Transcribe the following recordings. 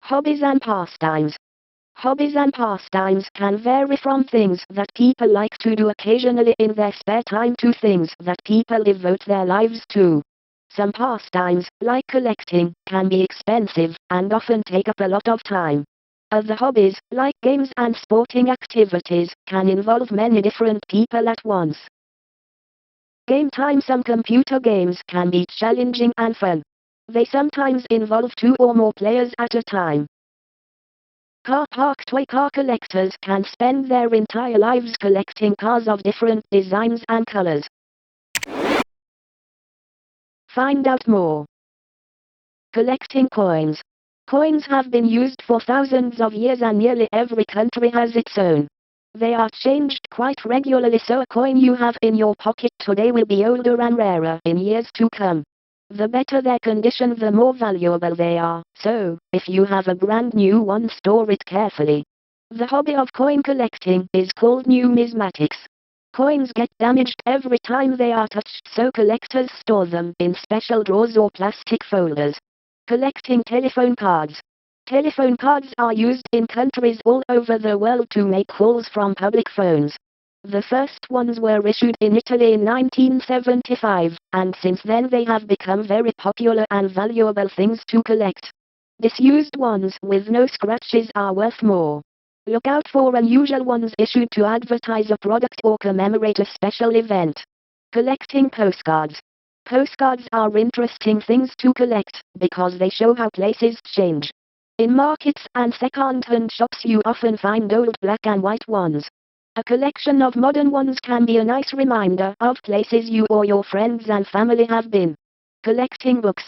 Hobbies and pastimes. Hobbies and pastimes can vary from things that people like to do occasionally in their spare time to things that people devote their lives to. Some pastimes, like collecting, can be expensive and often take up a lot of time. Other hobbies, like games and sporting activities, can involve many different people at once. Game time. Some computer games can be challenging and fun. They sometimes involve two or more players at a time. Car park. Toy car collectors can spend their entire lives collecting cars of different designs and colors. Find out more. Collecting coins. Coins have been used for thousands of years and nearly every country has its own. They are changed quite regularly, so a coin you have in your pocket today will be older and rarer in years to come. The better their condition, the more valuable they are, so, if you have a brand new one, store it carefully. The hobby of coin collecting is called numismatics. Coins get damaged every time they are touched, so collectors store them in special drawers or plastic folders. Collecting telephone cards. Telephone cards are used in countries all over the world to make calls from public phones. The first ones were issued in Italy in 1975, and since then they have become very popular and valuable things to collect. Disused ones with no scratches are worth more. Look out for unusual ones issued to advertise a product or commemorate a special event. Collecting postcards. Postcards are interesting things to collect, because they show how places change. In markets and second-hand shops you often find old black and white ones. A collection of modern ones can be a nice reminder of places you or your friends and family have been. Collecting books.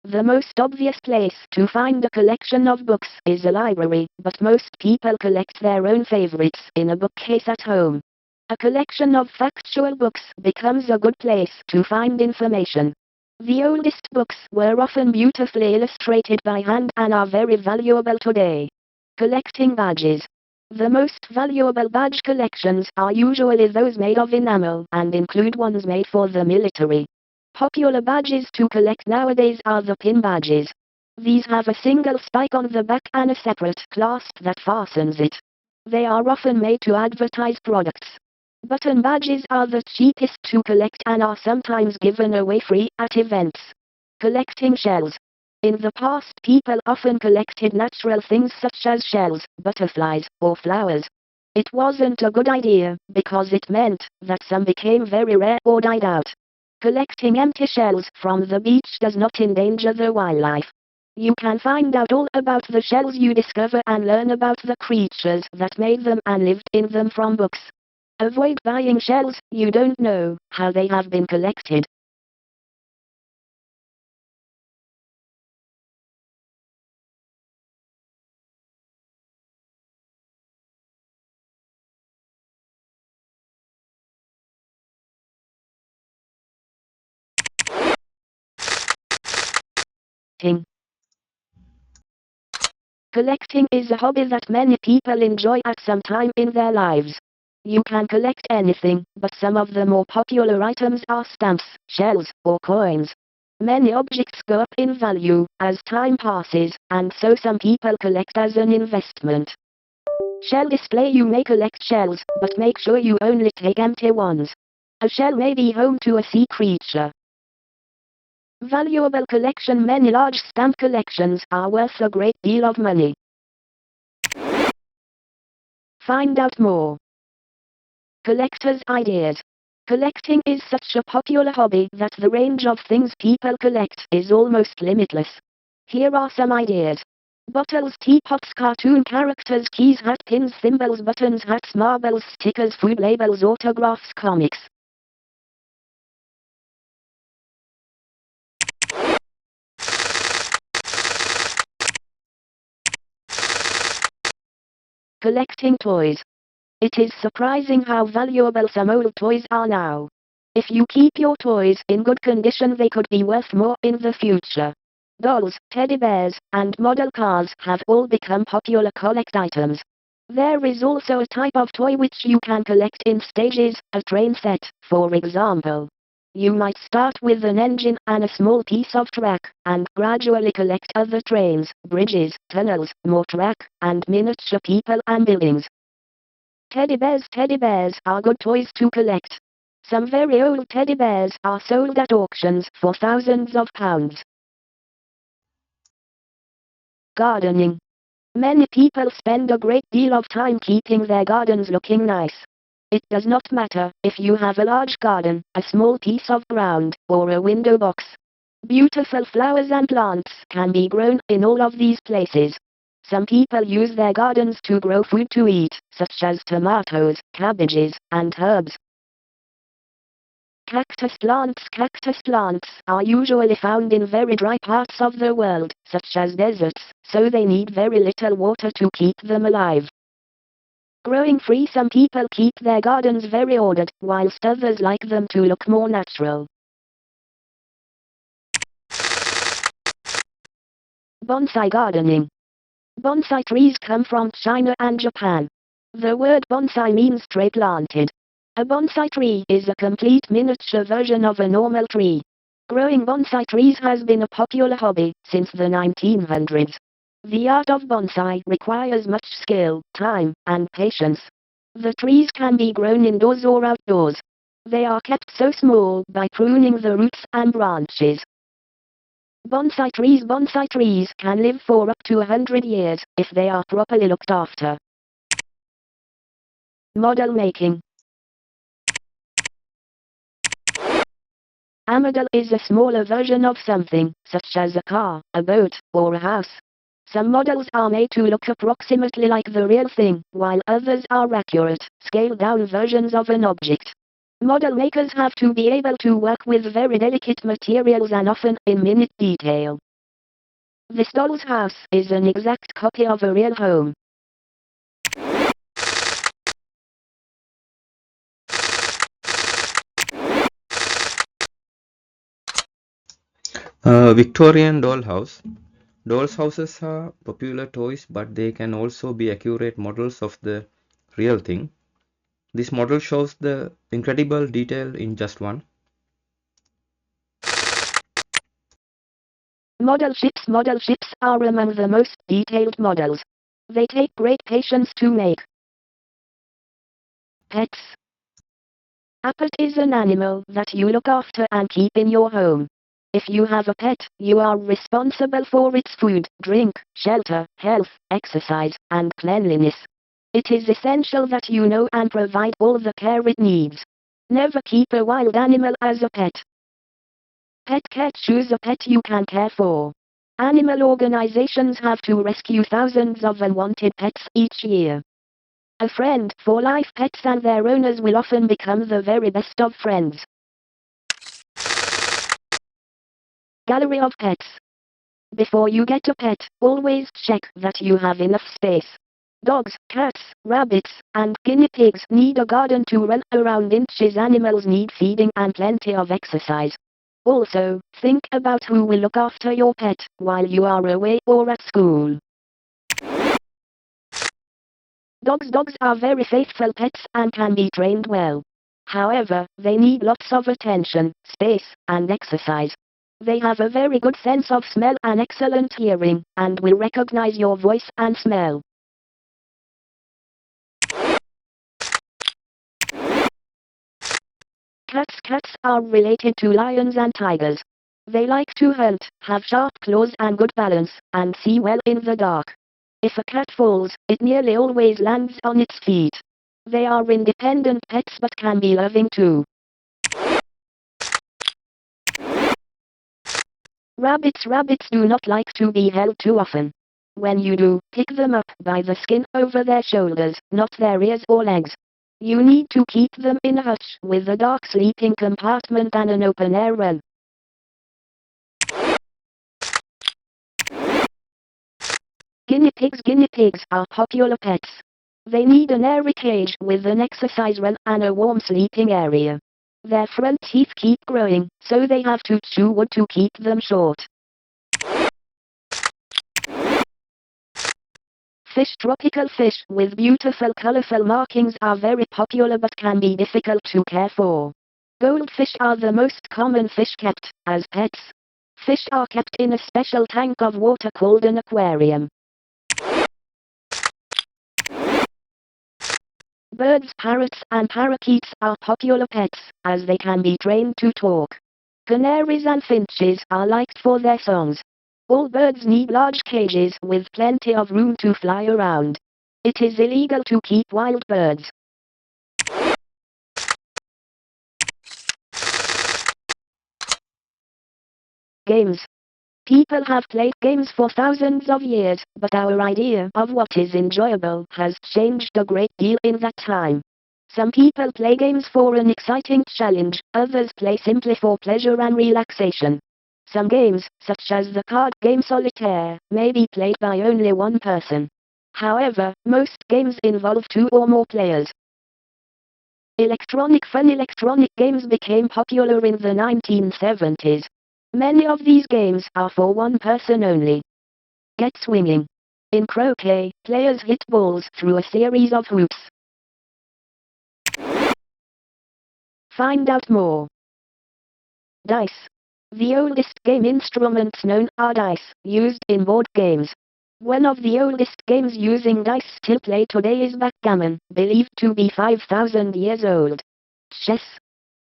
The most obvious place to find a collection of books is a library, but most people collect their own favorites in a bookcase at home. A collection of factual books becomes a good place to find information. The oldest books were often beautifully illustrated by hand and are very valuable today. Collecting badges. The most valuable badge collections are usually those made of enamel and include ones made for the military. Popular badges to collect nowadays are the pin badges. These have a single spike on the back and a separate clasp that fastens it. They are often made to advertise products. Button badges are the cheapest to collect and are sometimes given away free at events. Collecting shells. In the past, people often collected natural things such as shells, butterflies, or flowers. It wasn't a good idea, because it meant that some became very rare or died out. Collecting empty shells from the beach does not endanger the wildlife. You can find out all about the shells you discover and learn about the creatures that made them and lived in them from books. Avoid buying shells you don't know how they have been collected. Ting. Collecting is a hobby that many people enjoy at some time in their lives. You can collect anything, but some of the more popular items are stamps, shells, or coins. Many objects go up in value as time passes, and so some people collect as an investment. Shell display. You may collect shells, but make sure you only take empty ones. A shell may be home to a sea creature. Valuable collection. Many large stamp collections are worth a great deal of money. Find out more. Collector's ideas. Collecting is such a popular hobby that the range of things people collect is almost limitless. Here are some ideas. Bottles, teapots, cartoon characters, keys, hat pins, thimbles, buttons, hats, marbles, stickers, food labels, autographs, comics. Collecting toys. It is surprising how valuable some old toys are now. If you keep your toys in good condition, they could be worth more in the future. Dolls, teddy bears, and model cars have all become popular collect items. There is also a type of toy which you can collect in stages, a train set, for example. You might start with an engine and a small piece of track, and gradually collect other trains, bridges, tunnels, more track, and miniature people and buildings. Teddy bears are good toys to collect. Some very old teddy bears are sold at auctions for thousands of pounds. Gardening. Many people spend a great deal of time keeping their gardens looking nice. It does not matter if you have a large garden, a small piece of ground, or a window box. Beautiful flowers and plants can be grown in all of these places. Some people use their gardens to grow food to eat, such as tomatoes, cabbages, and herbs. Cactus plants are usually found in very dry parts of the world, such as deserts, so they need very little water to keep them alive. Growing free, some people keep their gardens very ordered, whilst others like them to look more natural. Bonsai gardening. Bonsai trees come from China and Japan. The word bonsai means tray planted. A bonsai tree is a complete miniature version of a normal tree. Growing bonsai trees has been a popular hobby since the 1900s. The art of bonsai requires much skill, time, and patience. The trees can be grown indoors or outdoors. They are kept so small by pruning the roots and branches. Bonsai trees can live for up to 100 years if they are properly looked after. Model making. A model is a smaller version of something, such as a car, a boat, or a house. Some models are made to look approximately like the real thing, while others are accurate, scaled-down versions of an object. Model makers have to be able to work with very delicate materials and often in minute detail. This doll's house is an exact copy of a real home. Victorian dollhouse. Dolls houses are popular toys, but they can also be accurate models of the real thing. This model shows the incredible detail in just one. Model ships are among the most detailed models. They take great patience to make. Pets. A pet is an animal that you look after and keep in your home. If you have a pet, you are responsible for its food, drink, shelter, health, exercise, and cleanliness. It is essential that you know and provide all the care it needs. Never keep a wild animal as a pet. Pet care. Choose a pet you can care for. Animal organizations have to rescue thousands of unwanted pets each year. A friend for life. Pets and their owners will often become the very best of friends. Gallery of pets. Before you get a pet, always check that you have enough space. Dogs, cats, rabbits, and guinea pigs need a garden to run around in. Animals need feeding and plenty of exercise. Also, think about who will look after your pet while you are away or at school. Dogs are very faithful pets and can be trained well. However, they need lots of attention, space, and exercise. They have a very good sense of smell and excellent hearing, and will recognize your voice and smell. Cats are related to lions and tigers. They like to hunt, have sharp claws and good balance, and see well in the dark. If a cat falls, it nearly always lands on its feet. They are independent pets but can be loving too. Rabbits do not like to be held too often. When you do, pick them up by the skin over their shoulders, not their ears or legs. You need to keep them in a hutch with a dark sleeping compartment and an open air run. Guinea pigs are popular pets. They need an airy cage with an exercise run and a warm sleeping area. Their front teeth keep growing, so they have to chew wood to keep them short. Tropical fish with beautiful colorful markings are very popular but can be difficult to care for. Goldfish are the most common fish kept as pets. Fish are kept in a special tank of water called an aquarium. Birds, parrots and parakeets are popular pets, as they can be trained to talk. Canaries and finches are liked for their songs. All birds need large cages with plenty of room to fly around. It is illegal to keep wild birds. Games. People have played games for thousands of years, but our idea of what is enjoyable has changed a great deal in that time. Some people play games for an exciting challenge, others play simply for pleasure and relaxation. Some games, such as the card game Solitaire, may be played by only one person. However, most games involve two or more players. Electronic games became popular in the 1970s. Many of these games are for one person only. Get swinging. In croquet, players hit balls through a series of hoops. Find out more. Dice. The oldest game instruments known are dice, used in board games. One of the oldest games using dice still played today is backgammon, believed to be 5,000 years old. Chess.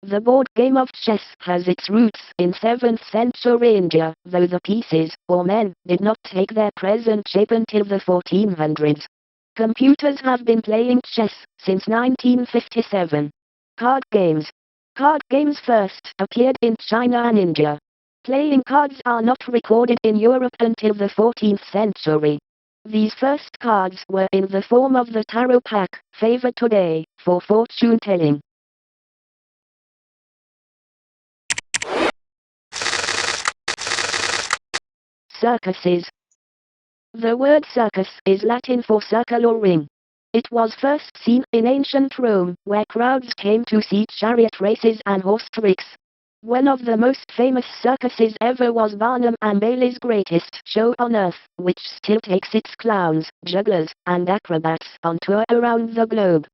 The board game of chess has its roots in 7th century India, though the pieces, or men, did not take their present shape until the 1400s. Computers have been playing chess since 1957. Card games. Card games first appeared in China and India. Playing cards are not recorded in Europe until the 14th century. These first cards were in the form of the tarot pack, favored today, for fortune telling. Circuses. The word circus is Latin for circle or ring. It was first seen in ancient Rome, where crowds came to see chariot races and horse tricks. One of the most famous circuses ever was Barnum and Bailey's Greatest Show on Earth, which still takes its clowns, jugglers, and acrobats on tour around the globe.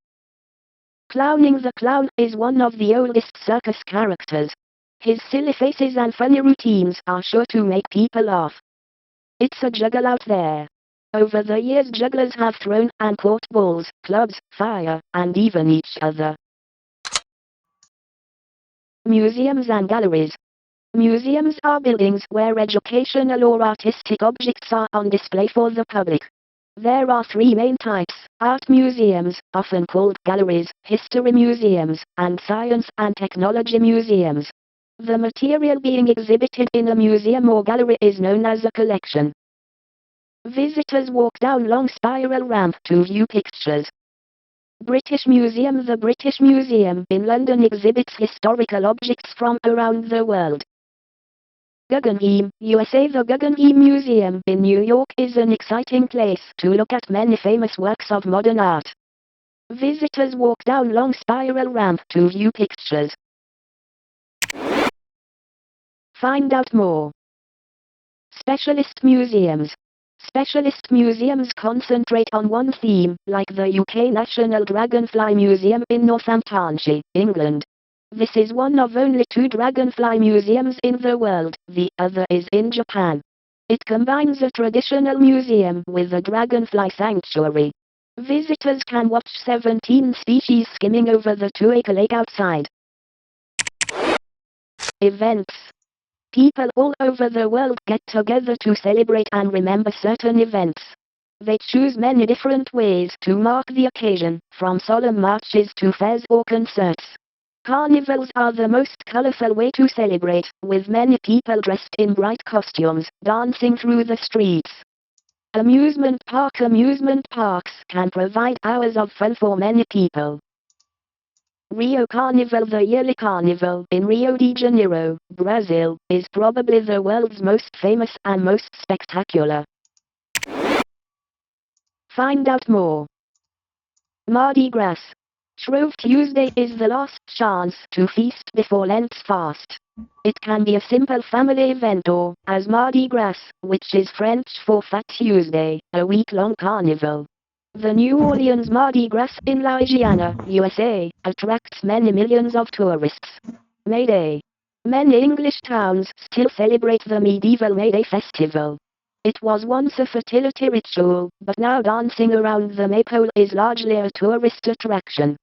Clowning the Clown is one of the oldest circus characters. His silly faces and funny routines are sure to make people laugh. It's a juggle out there. Over the years jugglers have thrown and caught balls, clubs, fire, and even each other. Museums and galleries. Museums are buildings where educational or artistic objects are on display for the public. There are three main types: art museums, often called galleries, history museums, and science and technology museums. The material being exhibited in a museum or gallery is known as a collection. Visitors walk down long spiral ramp to view pictures. British Museum. The British Museum in London exhibits historical objects from around the world. Guggenheim, USA. The Guggenheim Museum in New York is an exciting place to look at many famous works of modern art. Visitors walk down long spiral ramp to view pictures. Find out more. Specialist museums. Specialist museums concentrate on one theme, like the UK National Dragonfly Museum in Northamptonshire, England. This is one of only two dragonfly museums in the world, the other is in Japan. It combines a traditional museum with a dragonfly sanctuary. Visitors can watch 17 species skimming over the 2-acre lake outside. Events. People all over the world get together to celebrate and remember certain events. They choose many different ways to mark the occasion, from solemn marches to fairs or concerts. Carnivals are the most colorful way to celebrate, with many people dressed in bright costumes, dancing through the streets. Amusement parks can provide hours of fun for many people. Rio Carnival. The yearly carnival in Rio de Janeiro, Brazil, is probably the world's most famous and most spectacular. Find out more. Mardi Gras. Shrove Tuesday is the last chance to feast before Lent's fast. It can be a simple family event or, as Mardi Gras, which is French for Fat Tuesday, a week-long carnival. The New Orleans Mardi Gras in Louisiana, USA, attracts many millions of tourists. May Day. Many English towns still celebrate the medieval May Day festival. It was once a fertility ritual, but now dancing around the maypole is largely a tourist attraction.